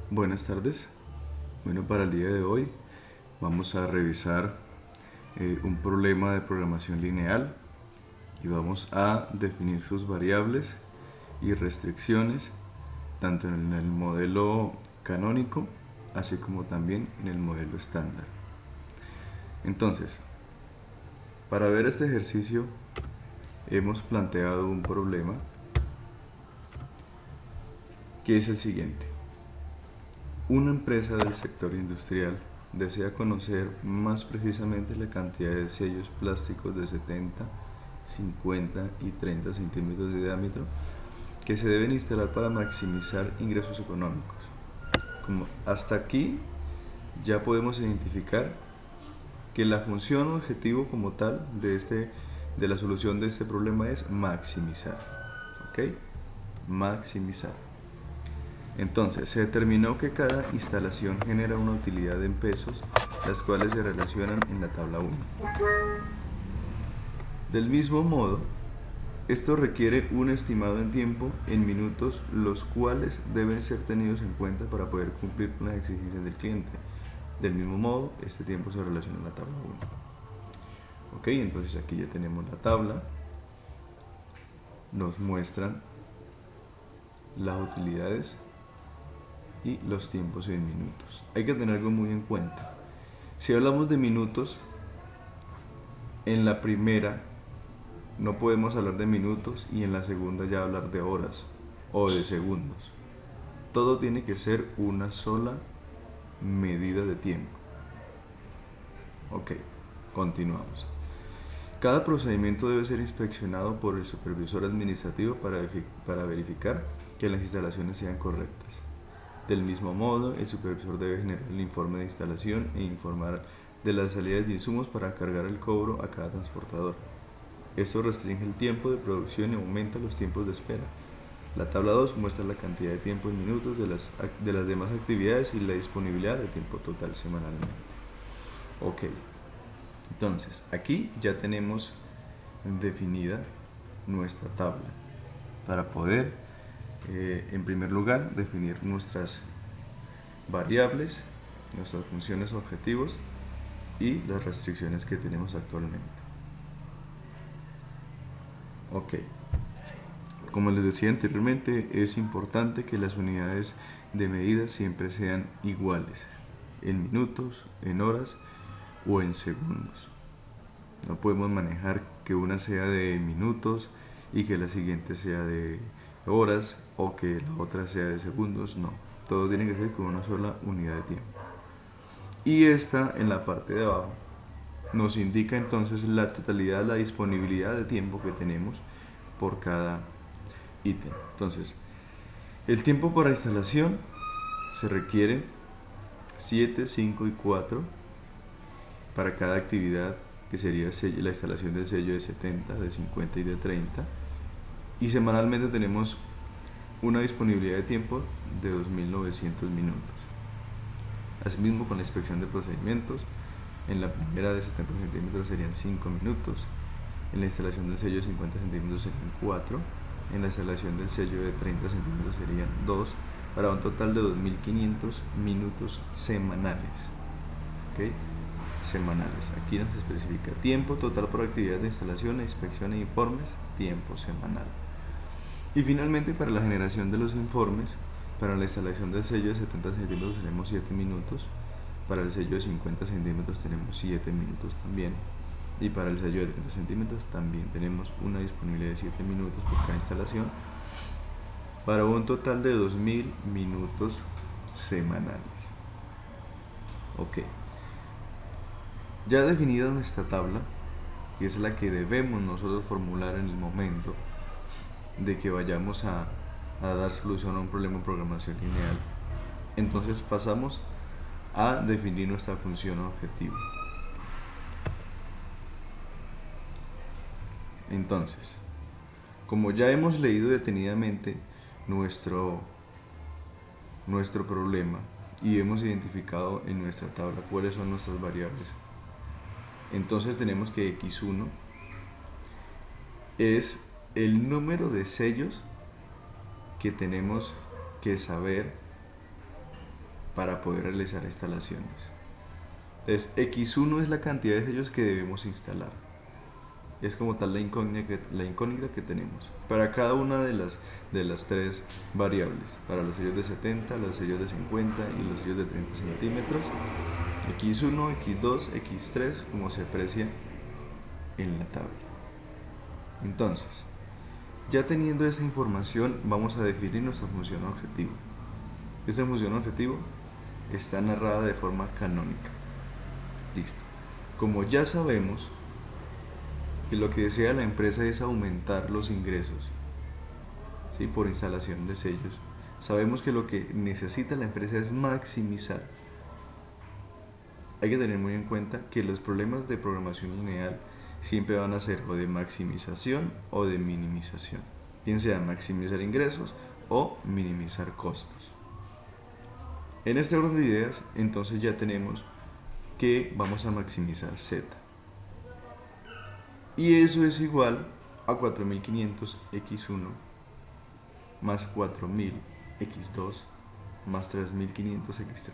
Buenas tardes. Bueno, para el día de hoy vamos a revisar un problema de programación lineal y vamos a definir sus variables y restricciones tanto en el modelo canónico así como también en el modelo estándar. Entonces, para ver este ejercicio hemos planteado un problema que es el siguiente. Una empresa del sector industrial desea conocer más precisamente la cantidad de sellos plásticos de 70, 50 y 30 centímetros de diámetro que se deben instalar para maximizar ingresos económicos. Como hasta aquí ya podemos identificar que la función objetivo como tal de la solución de este problema es maximizar. ¿Ok? Maximizar. Entonces, se determinó que cada instalación genera una utilidad en pesos, las cuales se relacionan en la tabla 1. Del mismo modo, esto requiere un estimado en tiempo en minutos, los cuales deben ser tenidos en cuenta para poder cumplir con las exigencias del cliente. Del mismo modo, este tiempo se relaciona en la tabla 1. Ok, entonces aquí ya tenemos la tabla. Nos muestran las utilidades y los tiempos en minutos. Hay que tener algo muy en cuenta. Si hablamos de minutos, en la primera no podemos hablar de minutos y en la segunda ya hablar de horas o de segundos. Todo tiene que ser una sola medida de tiempo. Ok, continuamos. Cada procedimiento debe ser inspeccionado por el supervisor administrativo para verificar que las instalaciones sean correctas. Del mismo modo, el supervisor debe generar el informe de instalación e informar de las salidas de insumos para cargar el cobro a cada transportador. Esto restringe el tiempo de producción y aumenta los tiempos de espera. La tabla 2 muestra la cantidad de tiempo en minutos de las demás actividades y la disponibilidad de tiempo total semanalmente. Ok, entonces aquí ya tenemos definida nuestra tabla para poder, en primer lugar, definir nuestras variables, nuestras funciones objetivos y las restricciones que tenemos actualmente. Ok, como les decía anteriormente, es importante que las unidades de medida siempre sean iguales, en minutos, en horas o en segundos. No podemos manejar que una sea de minutos y que la siguiente sea de horas o que la otra sea de segundos, no. Todo tiene que ser con una sola unidad de tiempo. Y esta en la parte de abajo nos indica entonces la totalidad, la disponibilidad de tiempo que tenemos por cada ítem. Entonces, el tiempo para instalación se requiere 7, 5 y 4 para cada actividad, que sería la instalación del sello de 70, de 50 y de 30. Y semanalmente tenemos una disponibilidad de tiempo de 2.900 minutos. Asimismo, con la inspección de procedimientos, en la primera de 70 centímetros serían 5 minutos, en la instalación del sello de 50 centímetros serían 4, en la instalación del sello de 30 centímetros serían 2, para un total de 2.500 minutos semanales. ¿Okay? Semanales. Aquí nos especifica tiempo total por actividad de instalación, inspección e informes, tiempo semanal. Y finalmente, para la generación de los informes, para la instalación del sello de 70 centímetros tenemos 7 minutos, para el sello de 50 centímetros tenemos 7 minutos también, y para el sello de 30 centímetros también tenemos una disponibilidad de 7 minutos por cada instalación, para un total de 2.000 minutos semanales. Ok. Ya definida nuestra tabla, que es la que debemos nosotros formular en el momento de que vayamos a dar solución a un problema de programación lineal, entonces pasamos a definir nuestra función objetivo. Entonces, como ya hemos leído detenidamente nuestro problema y hemos identificado en nuestra tabla cuáles son nuestras variables, entonces tenemos que x1 es el número de sellos que tenemos que saber para poder realizar instalaciones. Entonces, X1 es la cantidad de sellos que debemos instalar. Es como tal la incógnita que tenemos para cada una de las tres variables, para los sellos de 70, los sellos de 50 y los sellos de 30 centímetros, X1, X2, X3, como se aprecia en la tabla. Entonces, ya teniendo esa información, vamos a definir nuestra función objetivo. Esta función objetivo está narrada de forma canónica. Listo. Como ya sabemos que lo que desea la empresa es aumentar los ingresos, ¿sí?, por instalación de sellos, sabemos que lo que necesita la empresa es maximizar. Hay que tener muy en cuenta que los problemas de programación lineal siempre van a ser o de maximización o de minimización, bien sea maximizar ingresos o minimizar costos. En este orden de ideas, entonces ya tenemos que vamos a maximizar Z. Y eso es igual a 4500 X1 más 4000 X2 más 3500 X3.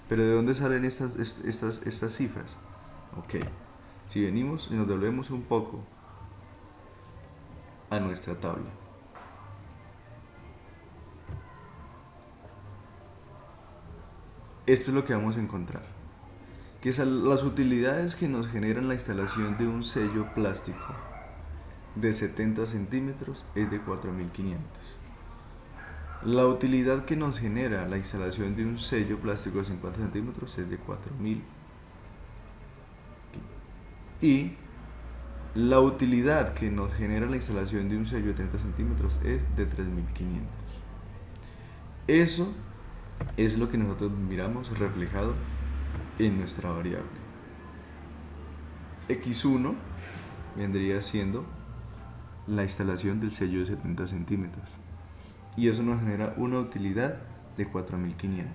Pero ¿de dónde salen estas cifras? Ok, si venimos y nos devolvemos un poco a nuestra tabla. Esto es lo que vamos a encontrar, que son las utilidades que nos generan la instalación de un sello plástico de 70 centímetros es de 4500. La utilidad que nos genera la instalación de un sello plástico de 50 centímetros es de 4000. Y la utilidad que nos genera la instalación de un sello de 30 centímetros es de 3500. Eso es lo que nosotros miramos reflejado en nuestra variable. X1 vendría siendo la instalación del sello de 70 centímetros. Y eso nos genera una utilidad de 4500.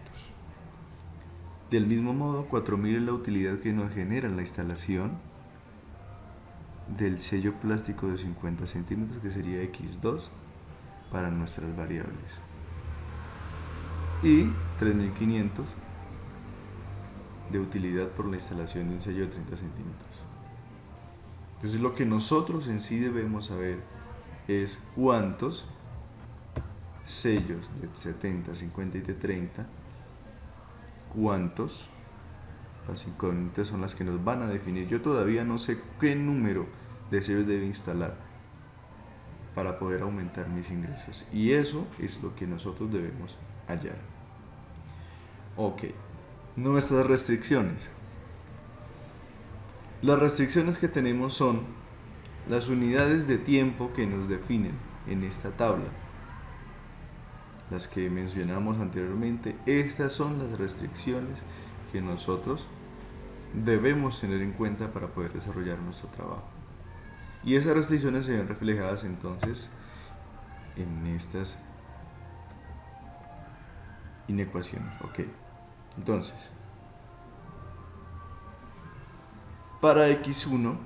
Del mismo modo, 4000 es la utilidad que nos genera la instalación del sello plástico de 50 centímetros, que sería X2 para nuestras variables. Y 3500 de utilidad por la instalación de un sello de 30 centímetros. Entonces lo que nosotros en sí debemos saber es cuántos sellos de 70, 50 y de 30, cuántos, las incógnitas son las que nos van a definir. Yo todavía no sé qué número de sellos debe instalar para poder aumentar mis ingresos, y eso es lo que nosotros debemos hallar. Ok, nuestras restricciones. Las restricciones que tenemos son las unidades de tiempo que nos definen en esta tabla, las que mencionamos anteriormente. Estas son las restricciones que nosotros debemos tener en cuenta para poder desarrollar nuestro trabajo. Y esas restricciones se ven reflejadas entonces en estas inecuaciones. Ok, entonces, para X1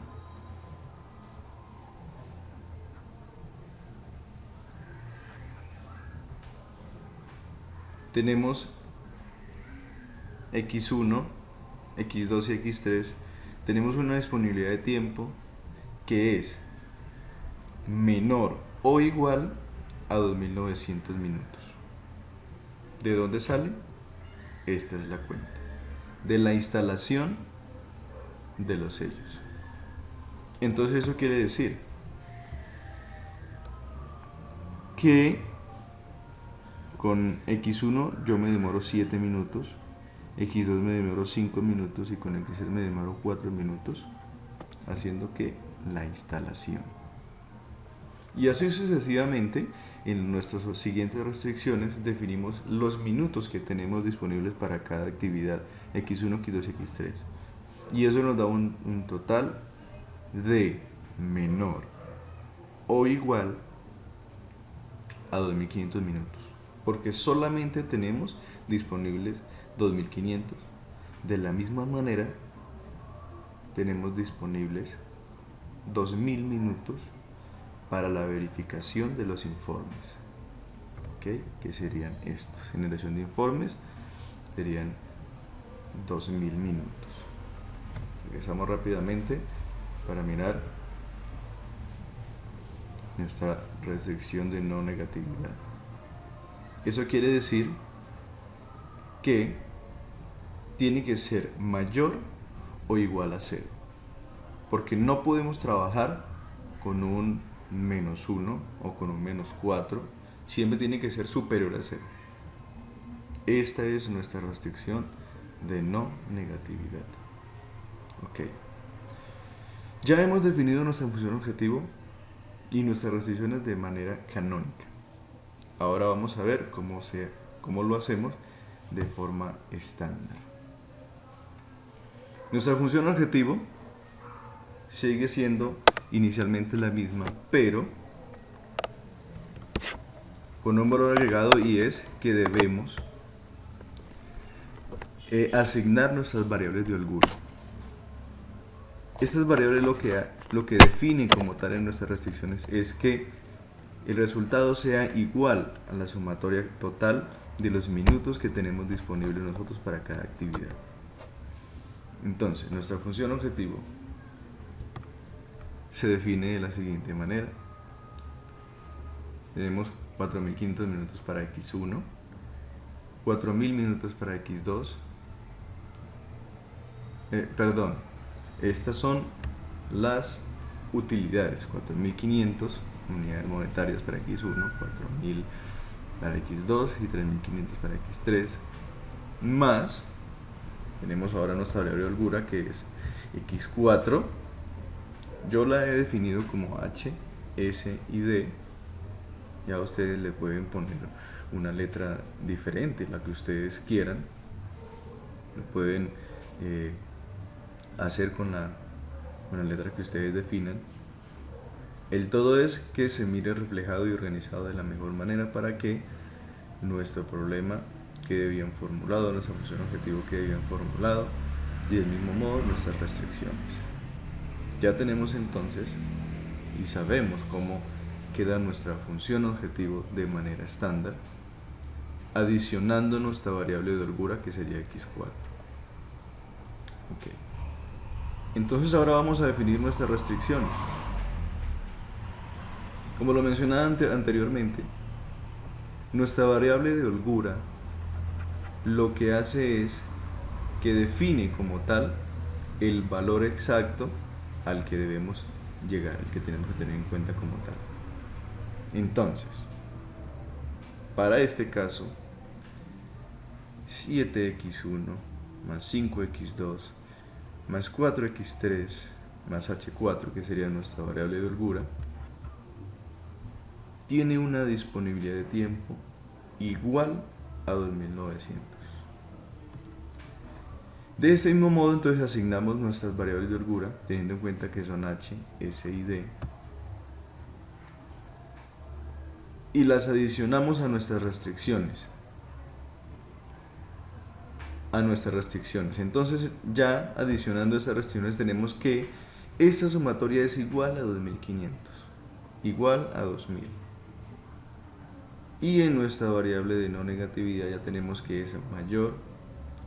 tenemos X1, X2 y X3, tenemos una disponibilidad de tiempo que es menor o igual a 2900 minutos. ¿De dónde sale? Esta es la cuenta de la instalación de los sellos. Entonces eso quiere decir que con X1 yo me demoro 7 minutos, X2 me demoro 5 minutos y con X3 me demoro 4 minutos haciendo que la instalación. Y así sucesivamente. En nuestras siguientes restricciones definimos los minutos que tenemos disponibles para cada actividad X1, X2 y X3. Y eso nos da un total de menor o igual a 2500 minutos. Porque solamente tenemos disponibles 2500. De la misma manera, tenemos disponibles 2000 minutos para la verificación de los informes, ¿okay?, que serían estos: generación de informes, serían 2000 minutos. Regresamos rápidamente para mirar nuestra restricción de no negatividad. Eso quiere decir que tiene que ser mayor o igual a 0, porque no podemos trabajar con un -1 o con un -4, siempre tiene que ser superior a 0. Esta es nuestra restricción de no negatividad. Ok. Ya hemos definido nuestra función objetivo y nuestras restricciones de manera canónica. Ahora vamos a ver cómo lo hacemos de forma estándar. Nuestra función objetivo sigue siendo inicialmente la misma, pero con un valor agregado, y es que debemos asignar nuestras variables de holgura. Estas variables lo que definen como tal en nuestras restricciones es que el resultado sea igual a la sumatoria total de los minutos que tenemos disponibles nosotros para cada actividad. Entonces, nuestra función objetivo se define de la siguiente manera. Tenemos 4500 minutos para x1, 4000 minutos para x2, estas son las utilidades: 4500 unidades monetarias para x1, 4000 para x2 y 3500 para x3, más tenemos ahora nuestra variable de holgura, que es x4. Yo la he definido como h, s y d. Ya ustedes le pueden poner una letra diferente, la que ustedes quieran. Lo pueden hacer con la letra que ustedes definan. El todo es que se mire reflejado y organizado de la mejor manera para que nuestro problema quede bien formulado, nuestra función objetivo quede bien formulado, y del mismo modo nuestras restricciones. Ya tenemos entonces y sabemos cómo queda nuestra función objetivo de manera estándar, adicionando nuestra variable de holgura, que sería x4. Ok. Entonces ahora vamos a definir nuestras restricciones. Como lo mencionaba anteriormente, nuestra variable de holgura lo que hace es que define como tal el valor exacto al que debemos llegar, el que tenemos que tener en cuenta como tal. Entonces, para este caso, 7x1 más 5x2 más 4x3 más h4, que sería nuestra variable de holgura, tiene una disponibilidad de tiempo igual a 2900. De este mismo modo, entonces asignamos nuestras variables de holgura, teniendo en cuenta que son h, s y d, y las adicionamos a nuestras restricciones. Entonces, ya adicionando estas restricciones, tenemos que esta sumatoria es igual a 2500, igual a 2000. Y en nuestra variable de no negatividad ya tenemos que es mayor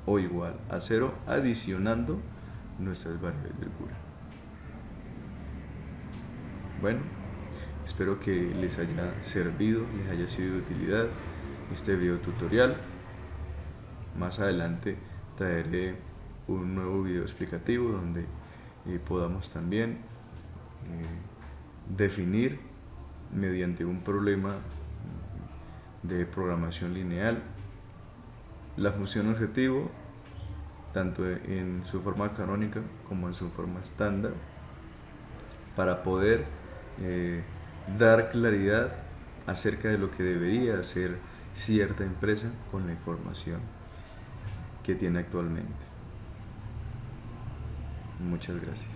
o igual a 0, adicionando nuestras variables de holgura. Bueno, espero que les haya servido, les haya sido de utilidad este video tutorial. Más adelante traeré un nuevo video explicativo donde podamos también definir mediante un problema de programación lineal la función objetivo, tanto en su forma canónica como en su forma estándar, para poder dar claridad acerca de lo que debería hacer cierta empresa con la información que tiene actualmente. Muchas gracias.